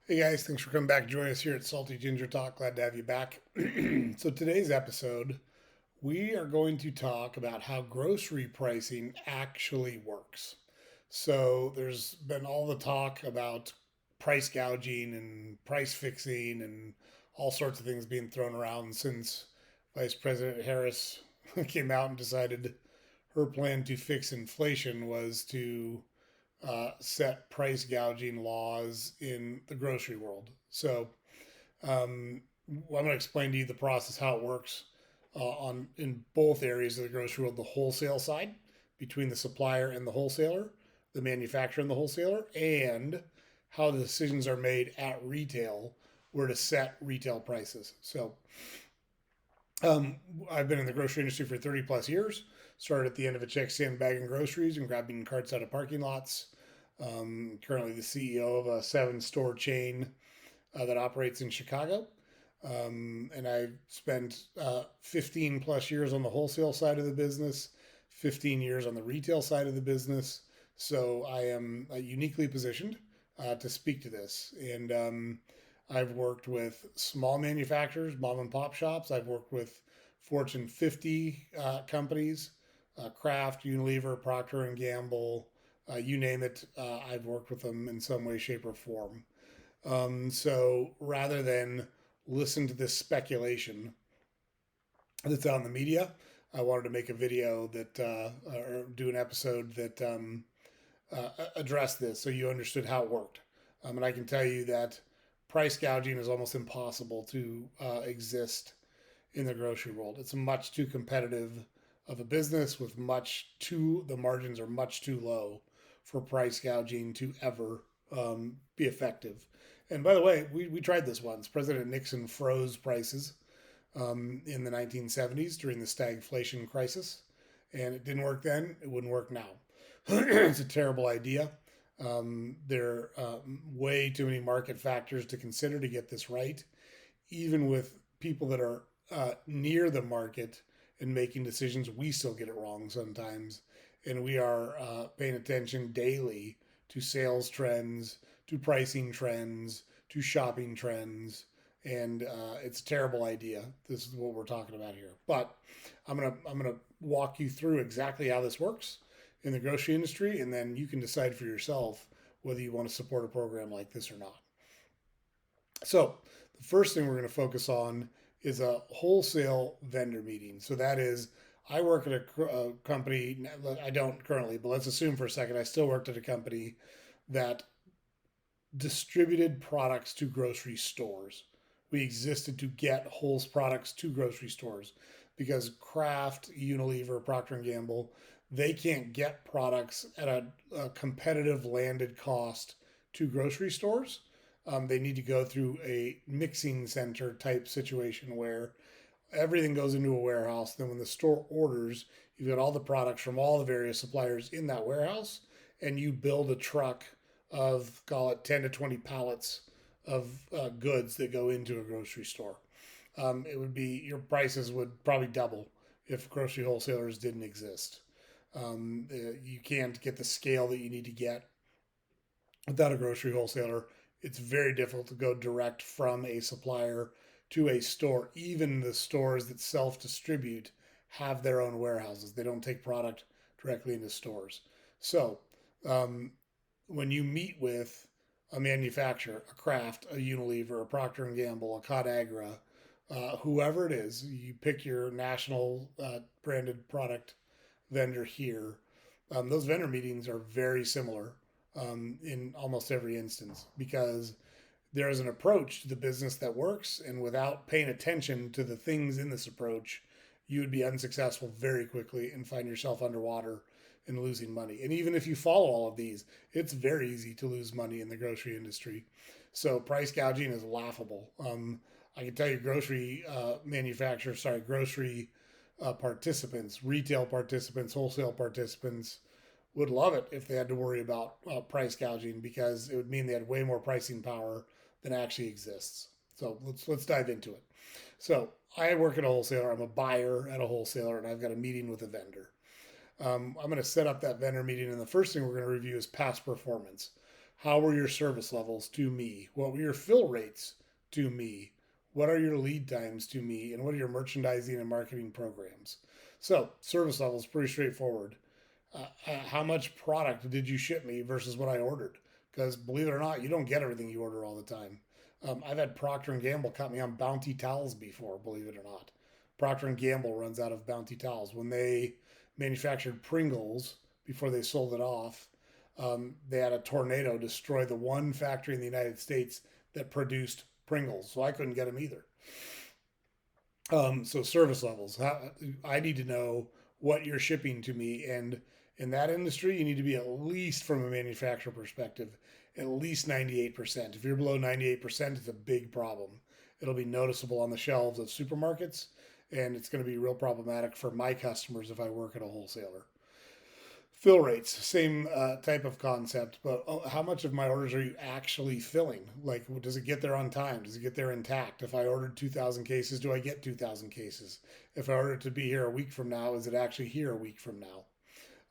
Hey guys, thanks for coming back. Join us here at Salty Ginger Talk. Glad to have you back. So, today's episode, we are going to talk about how grocery pricing actually works. So, there's been all the talk about price gouging and price fixing and all sorts of things being thrown around since Vice President Harris came out and decided her plan to fix inflation was to set price gouging laws in the grocery world. So I'm going to explain to you the process, how it works on in both areas of the grocery world: the wholesale side, between the supplier and the wholesaler, the manufacturer and the wholesaler, and how the decisions are made at retail where to set retail prices. So um, I've been in the grocery industry for 30 plus years. Started at the end of a check stand bagging groceries and grabbing carts out of parking lots. Currently the CEO of a 7 store chain that operates in Chicago. And I spent 15 plus years on the wholesale side of the business, 15 years on the retail side of the business. So I am uniquely positioned to speak to this. And I've worked with small manufacturers, mom and pop shops. I've worked with Fortune 50 companies, Kraft, Unilever, Procter and Gamble, you name it. I've worked with them in some way, shape, or form. So rather than listen to this speculation that's out in the media, I wanted to make a video that, or do an episode that addressed this so you understood how it worked. And I can tell you that price gouging is almost impossible to exist in the grocery world. It's much too competitive of a business with the margins are much too low for price gouging to ever be effective. And by the way, we tried this once. President Nixon froze prices in the 1970s during the stagflation crisis, and it didn't work then. It wouldn't work now. It's a terrible idea. There are way too many market factors to consider to get this right. Even with people that are near the market and making decisions, we still get it wrong sometimes. And we are paying attention daily to sales trends, to pricing trends, to shopping trends, and it's a terrible idea. This is what we're talking about here. But I'm gonna walk you through exactly how this works in the grocery industry, and then you can decide for yourself whether you want to support a program like this or not. So the first thing we're going to focus on is a wholesale vendor meeting. So that is, I work at a company. I don't currently, but let's assume for a second I still worked at a company that distributed products to grocery stores. We existed to get Whole's products to grocery stores because Kraft, Unilever, Procter and Gamble, they can't get products at a competitive landed cost to grocery stores. They need to go through a mixing center type situation where everything goes into a warehouse. Then when the store orders, you've got all the products from all the various suppliers in that warehouse, and you build a truck of, call it 10 to 20 pallets of goods that go into a grocery store. It would be, your prices would probably double if grocery wholesalers didn't exist. You can't get the scale that you need to get without a grocery wholesaler. It's very difficult to go direct from a supplier to a store. Even the stores that self distribute have their own warehouses, they don't take product directly into stores. So, um, when you meet with a manufacturer, a Kraft, a Unilever, a Procter and Gamble, a Conagra, whoever it is, you pick your national branded product vendor here. Those vendor meetings are very similar in almost every instance because there is an approach to the business that works, and without paying attention to the things in this approach, you would be unsuccessful very quickly and find yourself underwater and losing money. And even if you follow all of these, it's very easy to lose money in the grocery industry. So price gouging is laughable. I can tell you, grocery participants, retail participants, wholesale participants would love it if they had to worry about price gouging because it would mean they had way more pricing power than actually exists. So let's dive into it. So I work at a wholesaler. I'm a buyer at a wholesaler, and I've got a meeting with a vendor. I'm going to set up that vendor meeting, and the first thing we're going to review is past performance. How were your service levels to me? What were your fill rates to me? What are your lead times to me? And what are your merchandising and marketing programs? So, service levels pretty straightforward. How much product did you ship me versus what I ordered? Because believe it or not, you don't get everything you order all the time. I've had Procter and Gamble cut me on Bounty towels before. Believe it or not, Procter and Gamble runs out of Bounty towels. When they manufactured Pringles before they sold it off, they had a tornado destroy the one factory in the United States that produced Pringles, so I couldn't get them either. So service levels, I need to know what you're shipping to me, and in that industry, you need to be at least from a manufacturer perspective, at least 98%. If you're below 98%, it's a big problem. It'll be noticeable on the shelves of supermarkets, and it's going to be real problematic for my customers if I work at a wholesaler. Fill rates, same type of concept, but how much of my orders are you actually filling? Like, does it get there on time? Does it get there intact? If I ordered 2,000 cases, do I get 2,000 cases? If I ordered it to be here a week from now, is it actually here a week from now?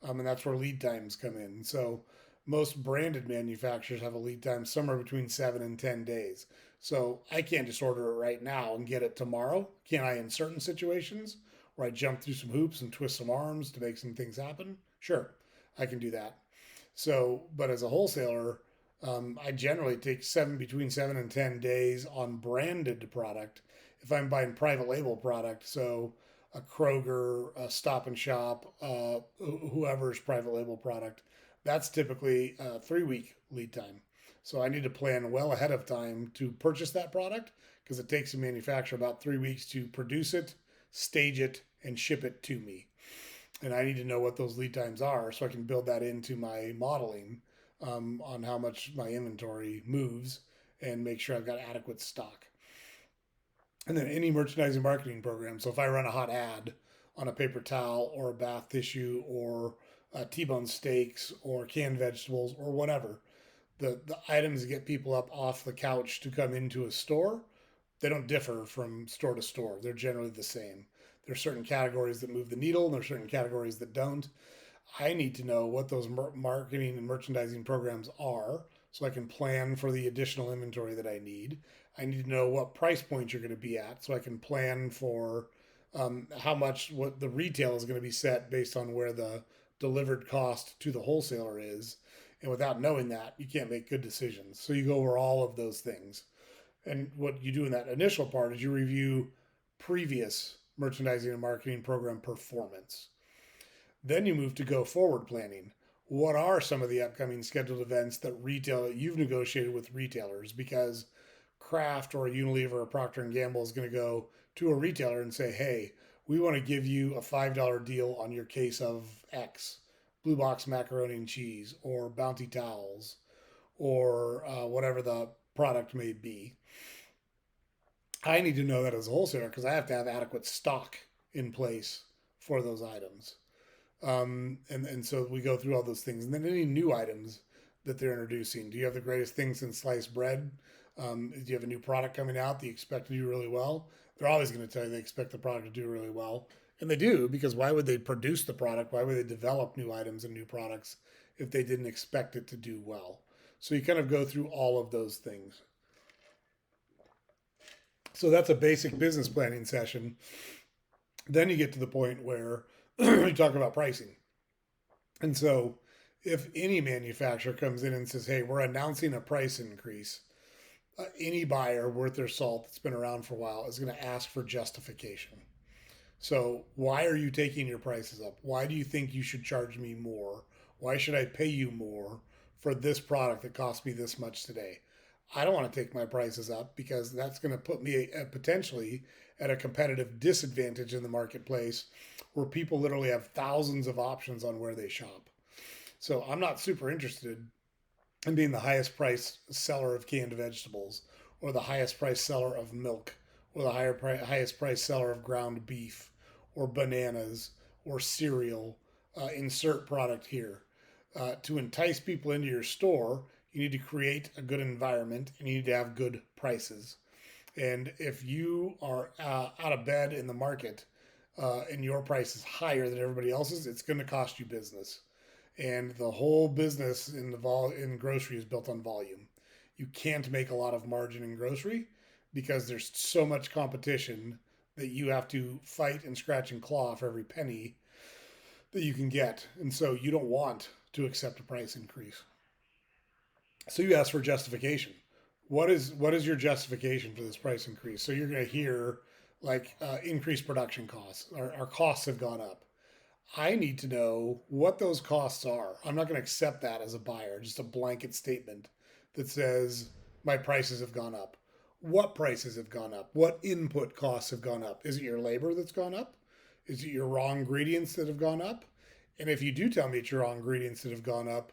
And that's where lead times come in. So most branded manufacturers have a lead time somewhere between 7 and 10 days. So I can't just order it right now and get it tomorrow. Can I in certain situations where I jump through some hoops and twist some arms to make some things happen? Sure, I can do that. So, but as a wholesaler, I generally take between 7 and 10 days on branded product if I'm buying private label product. So a Kroger, a Stop and Shop, whoever's private label product, that's typically a 3 week lead time. So I need to plan well ahead of time to purchase that product because it takes a manufacturer about 3 weeks to produce it, stage it, and ship it to me. And I need to know what those lead times are so I can build that into my modeling on how much my inventory moves and make sure I've got adequate stock. And then any merchandising marketing program. So if I run a hot ad on a paper towel or a bath tissue or T-bone steaks or canned vegetables or whatever, the items that get people up off the couch to come into a store, they don't differ from store to store. They're generally the same. There's certain categories that move the needle, and there's certain categories that don't. I need to know what those marketing and merchandising programs are so I can plan for the additional inventory that I need. I need to know what price point you're going to be at so I can plan for how much what the retail is going to be set based on where the delivered cost to the wholesaler is. And without knowing that, you can't make good decisions. So you go over all of those things. And what you do in that initial part is you review previous merchandising and marketing program performance. Then you move to go forward planning. What are some of the upcoming scheduled events that you've negotiated with retailers? Because Kraft or Unilever or Procter and Gamble is going to go to a retailer and say, "Hey, we want to give you a $5 deal on your case of X, Blue Box macaroni and cheese, or Bounty towels, or whatever the product may be." I need to know that as a wholesaler because I have to have adequate stock in place for those items. And so we go through all those things. And then any new items that they're introducing. Do you have the greatest thing since sliced bread? Do you have a new product coming out that you expect to do really well? They're always going to tell you they expect the product to do really well. And they do, because why would they produce the product? Why would they develop new items and new products if they didn't expect it to do well? So you kind of go through all of those things. So that's a basic business planning session. Then you get to the point where you talk about pricing. And so if any manufacturer comes in and says, "Hey, we're announcing a price increase," any buyer worth their salt that's been around for a while is going to ask for justification. So, why are you taking your prices up? Why do you think you should charge me more? Why should I pay you more for this product that cost me this much today? I don't want to take my prices up because that's going to put me potentially at a competitive disadvantage in the marketplace where people literally have thousands of options on where they shop. So, I'm not super interested in being the highest price seller of canned vegetables or the highest price seller of milk or the highest price seller of ground beef or bananas or cereal. Insert product here. To entice people into your store, you need to create a good environment and you need to have good prices. And if you are out of bed in the market and your price is higher than everybody else's, it's going to cost you business. And the whole business in grocery is built on volume. You can't make a lot of margin in grocery because there's so much competition that you have to fight and scratch and claw for every penny that you can get. And so you don't want to accept a price increase. So you ask for justification. What is your justification for this price increase? So you're going to hear like increased production costs. Our costs have gone up. I need to know what those costs are. I'm not going to accept that as a buyer, just a blanket statement that says my prices have gone up. What prices have gone up? What input costs have gone up? Is it your labor that's gone up? Is it your raw ingredients that have gone up? And if you do tell me it's your raw ingredients that have gone up,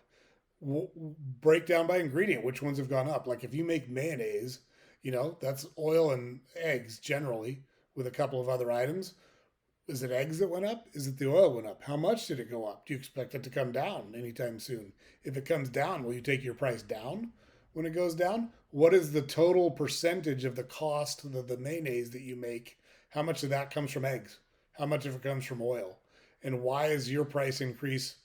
break down by ingredient which ones have gone up. Like if you make mayonnaise, that's oil and eggs generally with a couple of other items. Is it eggs that went up? Is it the oil went up? How much did it go up? Do you expect it to come down anytime soon? If it comes down, will you take your price down when it goes down? What is the total percentage of the cost of the mayonnaise that you make? How much of that comes from eggs? How much of it comes from oil? And why is your price increase,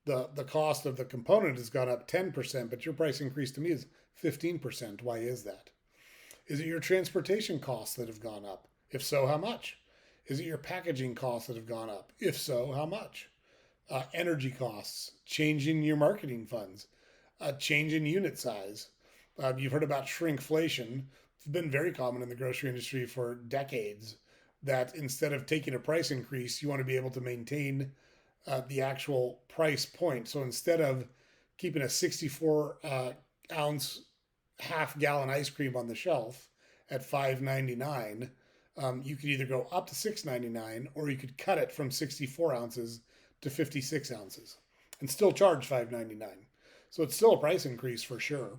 the cost of the component has gone up 10%, but your price increase to me is 15%? Why is that? Is it your transportation costs that have gone up? If so, how much? Is it your packaging costs that have gone up? If so, how much? Energy costs, changing your marketing funds, change in unit size. You've heard about shrinkflation. It's been very common in the grocery industry for decades that instead of taking a price increase, you want to be able to maintain the actual price point. So instead of keeping a 64 ounce half gallon ice cream on the shelf at $5.99, you could either go up to $6.99 or you could cut it from 64 ounces to 56 ounces and still charge $5.99. So it's still a price increase for sure.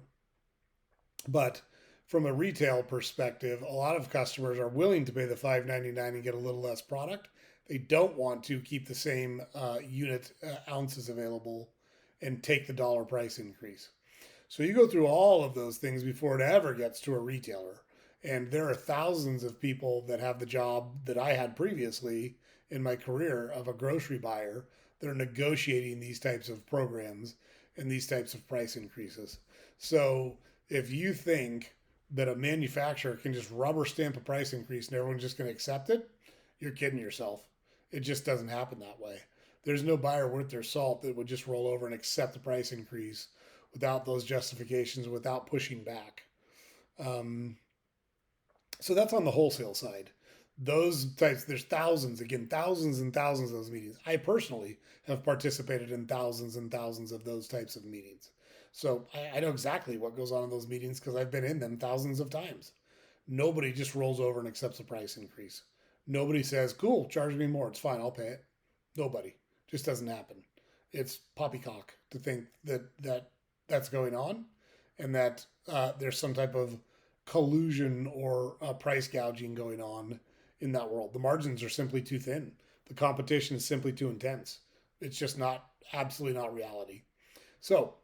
But from a retail perspective, a lot of customers are willing to pay the $5.99 and get a little less product. They don't want to keep the same unit ounces available and take the dollar price increase. So you go through all of those things before it ever gets to a retailer. And there are thousands of people that have the job that I had previously in my career of a grocery buyer that are negotiating these types of programs and these types of price increases. So if you think that a manufacturer can just rubber stamp a price increase and everyone's just going to accept it, you're kidding yourself. It just doesn't happen that way. There's no buyer worth their salt that would just roll over and accept the price increase without those justifications, without pushing back. Um, so that's on the wholesale side. Those types, there's thousands, again, thousands and thousands of those meetings. I personally have participated in thousands and thousands of those types of meetings. So I know exactly what goes on in those meetings because I've been in them thousands of times. Nobody just rolls over and accepts a price increase. Nobody says, cool, charge me more. It's fine, I'll pay it. Nobody. Just doesn't happen. It's poppycock to think that's going on and that there's some type of collusion or price gouging going on in that world. The margins are simply too thin. The competition is simply too intense. It's just not, absolutely not reality. So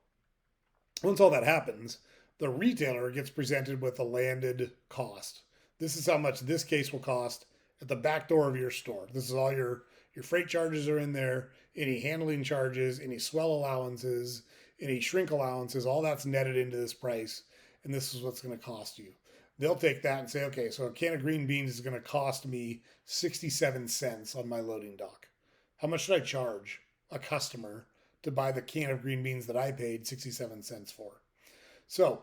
once all that happens, the retailer gets presented with a landed cost. This is how much this case will cost at the back door of your store. This is all your freight charges are in there, any handling charges, any swell allowances, any shrink allowances, all that's netted into this price, and this is what's going to cost you. They'll take that and say, okay, so a can of green beans is going to cost me 67 cents on my loading dock. How much should I charge a customer to buy the can of green beans that I paid 67 cents for? So,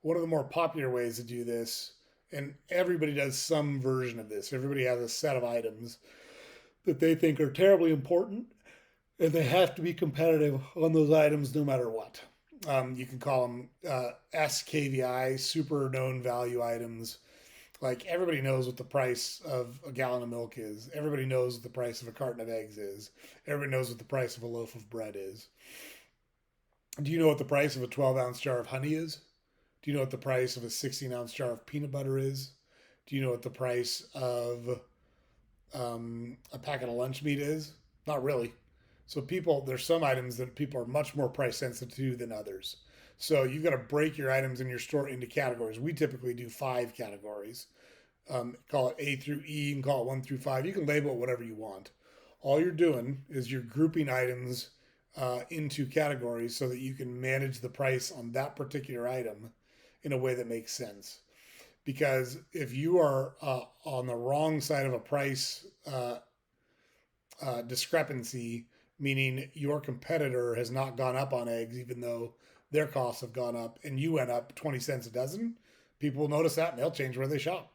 one of the more popular ways to do this, and everybody does some version of this, everybody has a set of items that they think are terribly important, and they have to be competitive on those items no matter what. You can call them SKVI, super known value items. Like everybody knows what the price of a gallon of milk is. Everybody knows what the price of a carton of eggs is. Everybody knows what the price of a loaf of bread is. Do you know what the price of a 12-ounce jar of honey is? Do you know what the price of a 16-ounce jar of peanut butter is? Do you know what the price of a packet of lunch meat is? Not really. So there's some items that people are much more price sensitive to than others. So you've got to break your items in your store into categories. We typically do 5 categories. Call it A through E, you can call it 1 through 5. You can label it whatever you want. All you're doing is you're grouping items into categories so that you can manage the price on that particular item in a way that makes sense. Because if you are on the wrong side of a price discrepancy, meaning your competitor has not gone up on eggs, even though their costs have gone up, and you went up 20 cents a dozen, people will notice that and they'll change where they shop.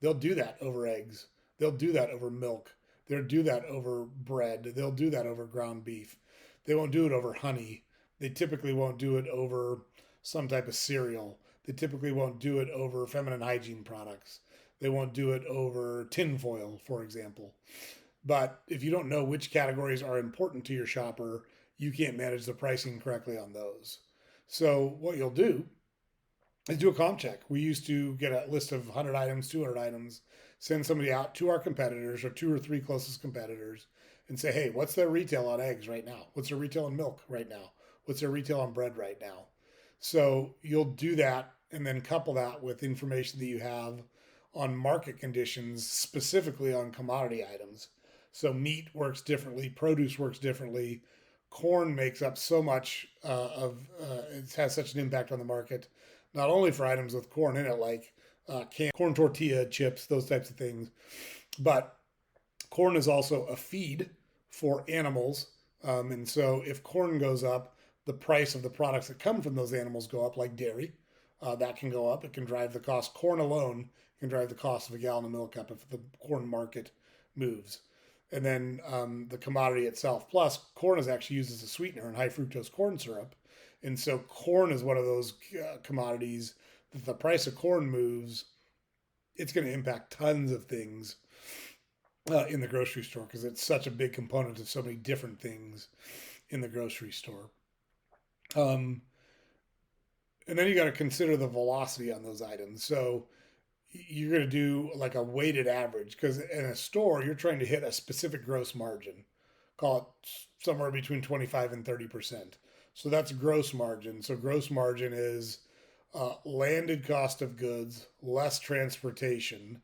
They'll do that over eggs. They'll do that over milk. They'll do that over bread. They'll do that over ground beef. They won't do it over honey. They typically won't do it over some type of cereal. They typically won't do it over feminine hygiene products. They won't do it over tinfoil, for example. But if you don't know which categories are important to your shopper, you can't manage the pricing correctly on those. So what you'll do is do a comp check. We used to get a list of 100 items, 200 items, send somebody out to our competitors or two or three closest competitors and say, hey, what's their retail on eggs right now? What's their retail on milk right now? What's their retail on bread right now? So you'll do that and then couple that with information that you have on market conditions, specifically on commodity items. So meat works differently, produce works differently. Corn makes up so much it has such an impact on the market, not only for items with corn in it, like canned corn tortilla chips, those types of things, but corn is also a feed for animals. And so if corn goes up, the price of the products that come from those animals go up, like dairy. That can go up. It can drive the cost. Corn alone can drive the cost of a gallon of milk up if the corn market moves. And then the commodity itself. Plus, corn is actually used as a sweetener in high fructose corn syrup. And so corn is one of those commodities that the price of corn moves, it's going to impact tons of things in the grocery store because it's such a big component of so many different things in the grocery store. Um, and then you got to consider the velocity on those items. So you're going to do like a weighted average because in a store, you're trying to hit a specific gross margin, call it somewhere between 25 and 30%. So that's gross margin. So gross margin is landed cost of goods less transportation,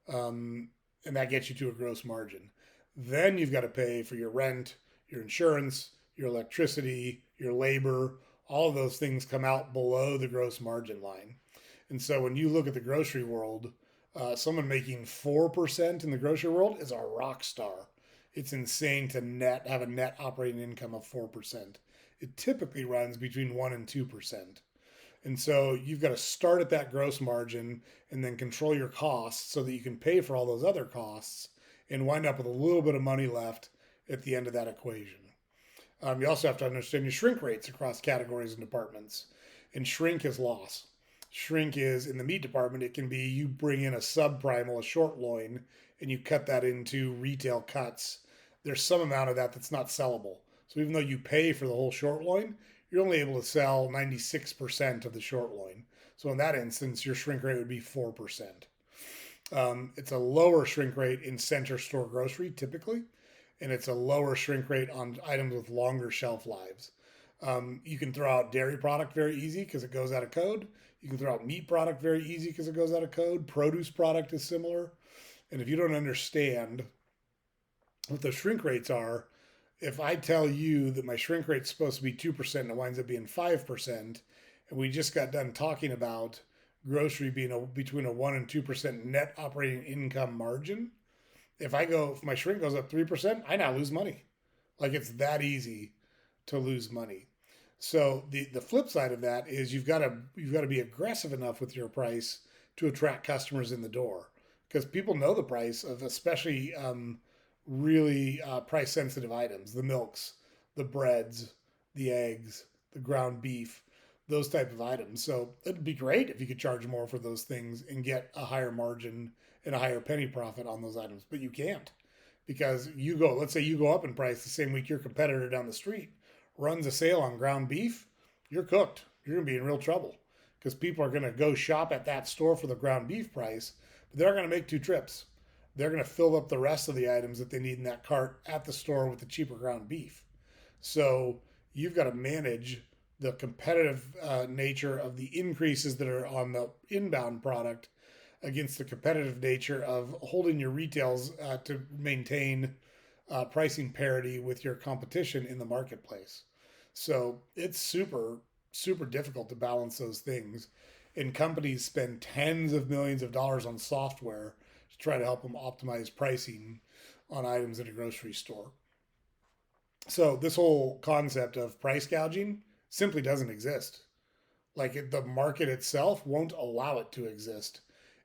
and that gets you to a gross margin. Then you've got to pay for your rent, your insurance, your electricity, your labor. All of those things come out below the gross margin line. And so when you look at the grocery world, someone making 4% in the grocery world is a rock star. It's insane to have a net operating income of 4%. It typically runs between 1 and 2%. And so you've got to start at that gross margin and then control your costs so that you can pay for all those other costs and wind up with a little bit of money left at the end of that equation. You also have to understand your shrink rates across categories and departments. And shrink is loss. Shrink is in the meat department, it can be you bring in a subprimal, a short loin, and you cut that into retail cuts. There's some amount of that that's not sellable. So even though you pay for the whole short loin, you're only able to sell 96% of the short loin. So in that instance, your shrink rate would be 4%. It's a lower shrink rate in center store grocery typically, and it's a lower shrink rate on items with longer shelf lives. You can throw out dairy product very easy because it goes out of code. You can throw out meat product very easy because it goes out of code. Produce product is similar. And if you don't understand what the shrink rates are, if I tell you that my shrink rate is supposed to be 2% and it winds up being 5%, and we just got done talking about grocery being between a 1 and 2% net operating income margin, if my shrink goes up 3%, I now lose money. Like it's that easy to lose money. So the flip side of that is you've got to be aggressive enough with your price to attract customers in the door because people know the price of especially really price sensitive items, the milks, the breads, the eggs, the ground beef, those type of items. So it'd be great if you could charge more for those things and get a higher margin and a higher penny profit on those items, but you can't because let's say you go up in price the same week your competitor down the street runs a sale on ground beef, you're cooked. You're going to be in real trouble because people are going to go shop at that store for the ground beef price, but they're going to make 2 trips. They're going to fill up the rest of the items that they need in that cart at the store with the cheaper ground beef. So you've got to manage the competitive nature of the increases that are on the inbound product against the competitive nature of holding your retails to maintain pricing parity with your competition in the marketplace. So it's super difficult to balance those things. And companies spend tens of millions of dollars on software to try to help them optimize pricing on items at a grocery store. So this whole concept of price gouging simply doesn't exist. The market itself won't allow it to exist.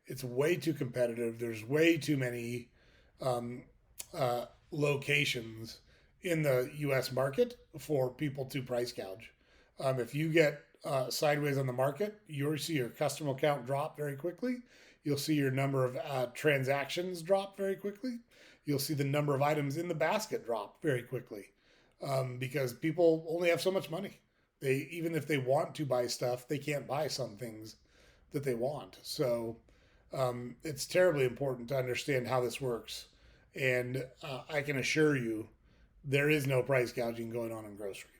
It's way too competitive. There's way too many um, locations in the U.S. market for people to price gouge. If you get sideways on the market, you'll see your customer count drop very quickly. You'll see your number of transactions drop very quickly. You'll see the number of items in the basket drop very quickly, because people only have so much money. They even if they want to buy stuff, they can't buy some things that they want. So it's terribly important to understand how this works. And I can assure you, there is no price gouging going on in grocery.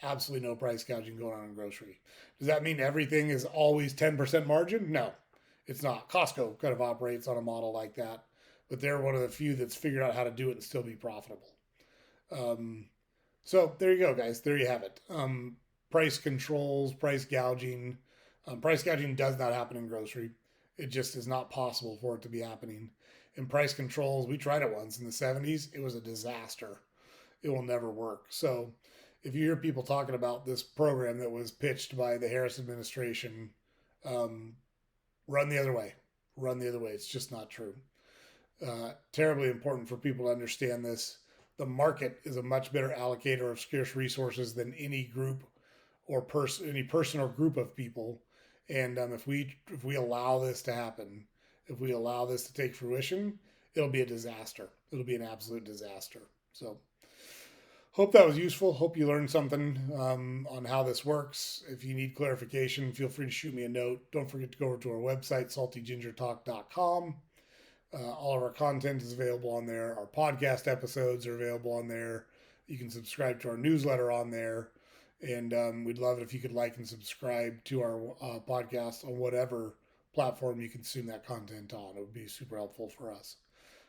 Absolutely no price gouging going on in grocery. Does that mean everything is always 10% margin? No, it's not. Costco kind of operates on a model like that, but they're one of the few that's figured out how to do it and still be profitable. Um, so there you go, guys. There you have it. Price controls, price gouging. Price gouging does not happen in grocery. It just is not possible for it to be happening. And price controls, we tried it once in the 70s. It was a disaster. It will never work. So if you hear people talking about this program that was pitched by the Harris administration, um, run the other way. Run the other way. It's just not true. Terribly important for people to understand this. The market is a much better allocator of scarce resources than any group or any person or group of people. And if we allow this to happen, if we allow this to take fruition, it'll be a disaster. It'll be an absolute disaster. So hope that was useful. Hope you learned something on how this works. If you need clarification, feel free to shoot me a note. Don't forget to go over to our website, saltygingertalk.com. All of our content is available on there. Our podcast episodes are available on there. You can subscribe to our newsletter on there. And we'd love it if you could like and subscribe to our podcast on whatever platform you consume that content on. It would be super helpful for us.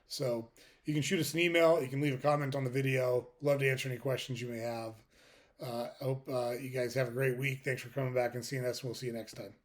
So you can shoot us an email. You can leave a comment on the video. Love to answer any questions you may have. I hope you guys have a great week. Thanks for coming back and seeing us. We'll see you next time.